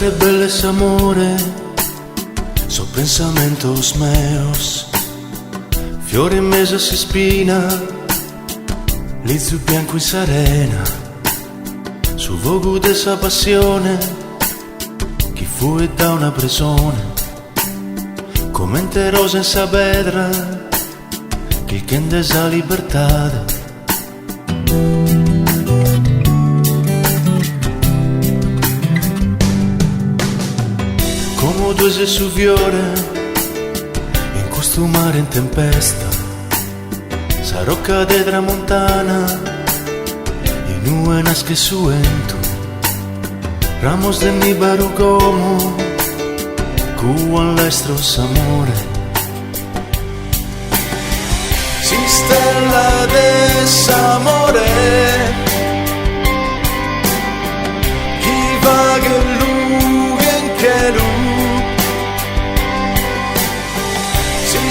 Fiore belles amore, so pensamentos meus. Fiore in mesa si spina, lizzo bianco in serena. Su vogu dessa passione, chi fu e da una prigione. Commente rosa in sa pedra, chi kende sa libertà. Come due se su fiore, in questo mare in tempesta, sarò cade tramontana, in una nasce suento, ramos de mi barugomo, cuan lestros amore. Si stella desamore, chi va che lui che lui.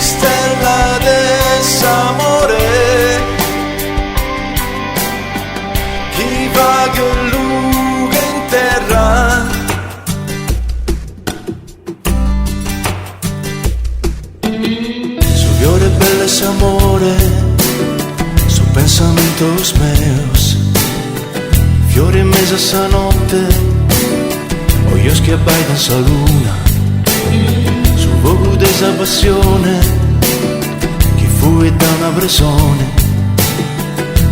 Stella desamore, chi va che lunga in terra. Su fiore belles amore, su pensamentos meus. Fiore in mesa sa notte, ojos che abbaidan sa luna. Vogu desa passione, chi fu e da una prigione,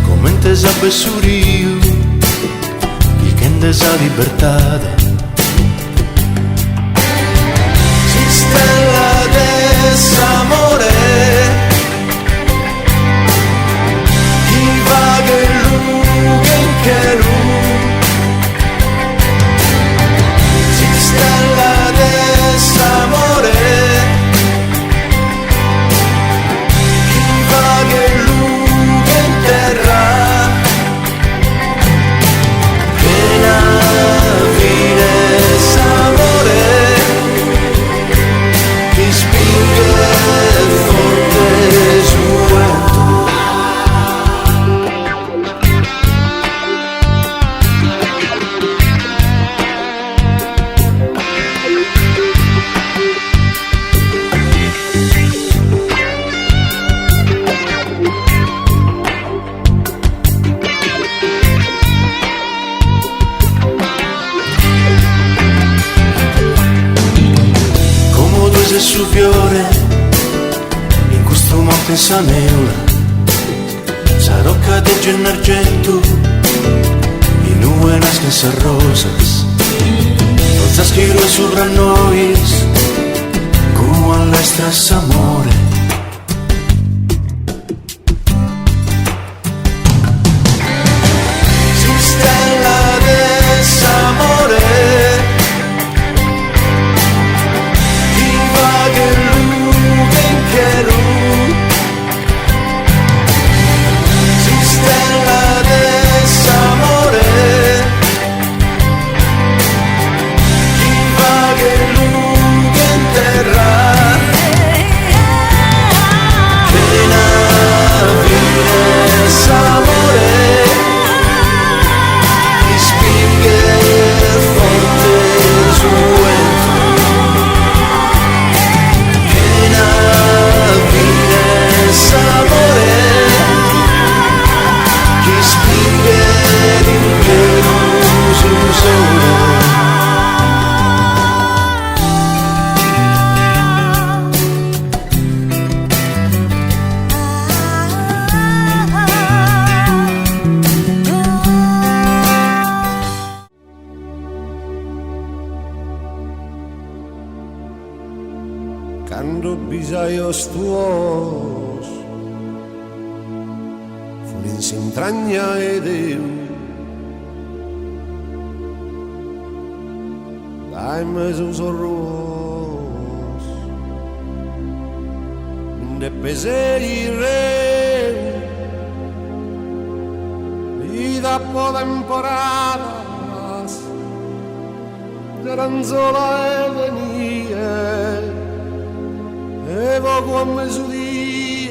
come intesa bessurio, chi kende sa libertà. Si stella desamore, chi va che lunga in che lui. Si stella desamore, su fiore, in questo monte sa neula, sarò cadeggio in argento, in nube nascen sa rosas, rozas que iró sobre nois, cuan lestras amore. Si stella desamore, Quando bisaios tuos furin sin entraña e Deu, daime sus horrors de peseri re vida po temporadas de ranzola e venie evo a mezzodì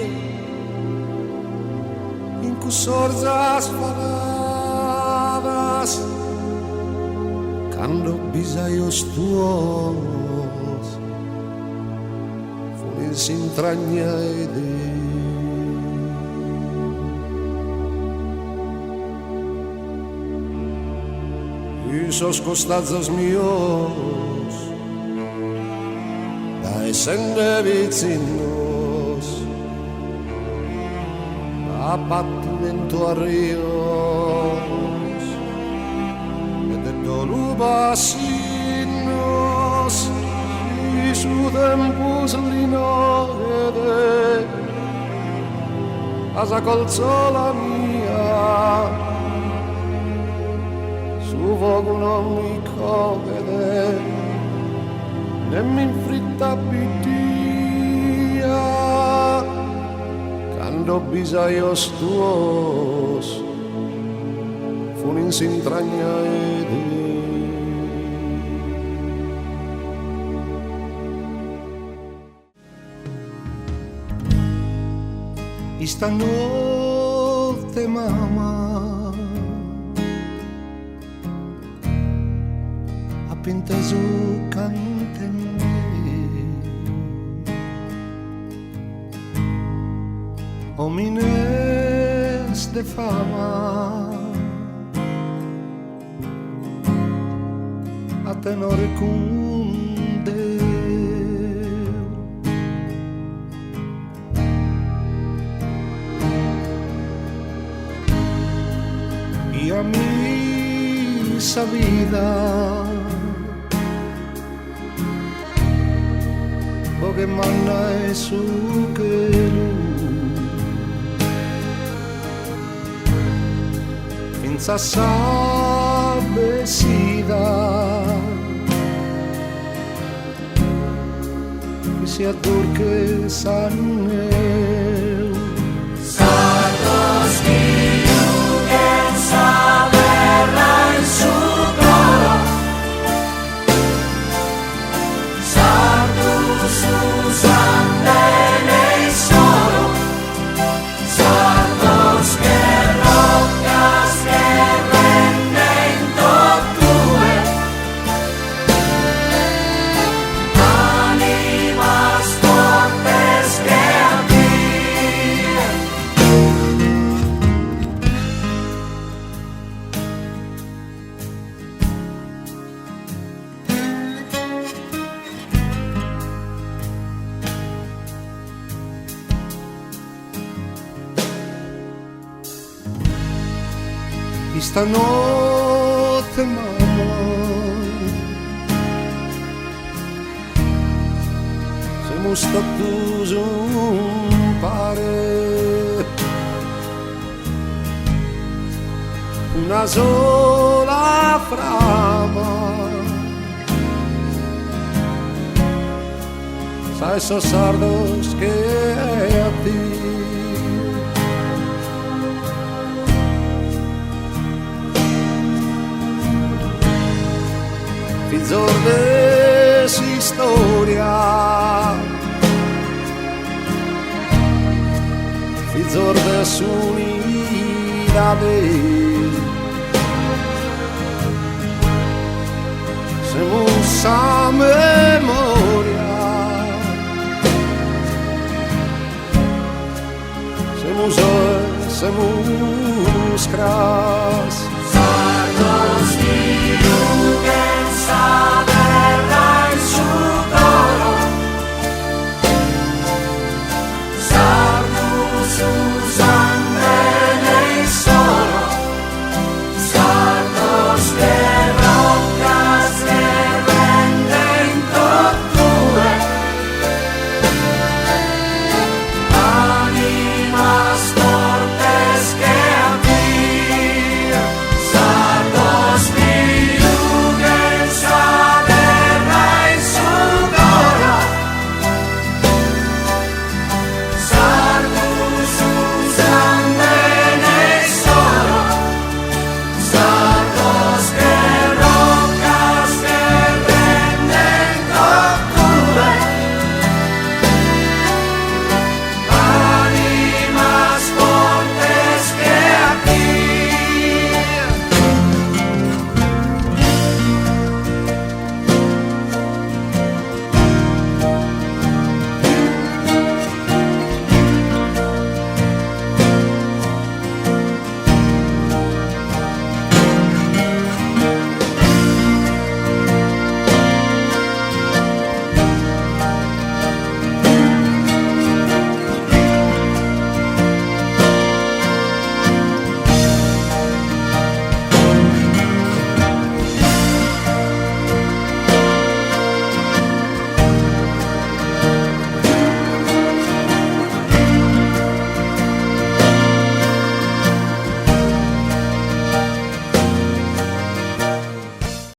in cui sorzas paradas Quando bisaios tuos funis intragna ede Isos costazos mios da essende vecinos a pattimento a rios e de dolubasinos y su tempus linode asa colzola mia su vogo non mi cogede ne mi infritta pitia quando bisaios tuos funin s'intragna ede esta notte mamma inteso cantende homines de fama a tenore cunde y a mi sa vida che manna e su che finza sabesida che sia turche sanneu Sardos diugen saberra in su coro Susandele solo, sardos que rocas que renden tue, ánimas fortes que abrían. Esta notte mamma siamo stati un pare una sola frama sai esos sardos que a ti Fizzordes historia Fizzordes unidade Semus a memoria Semus cra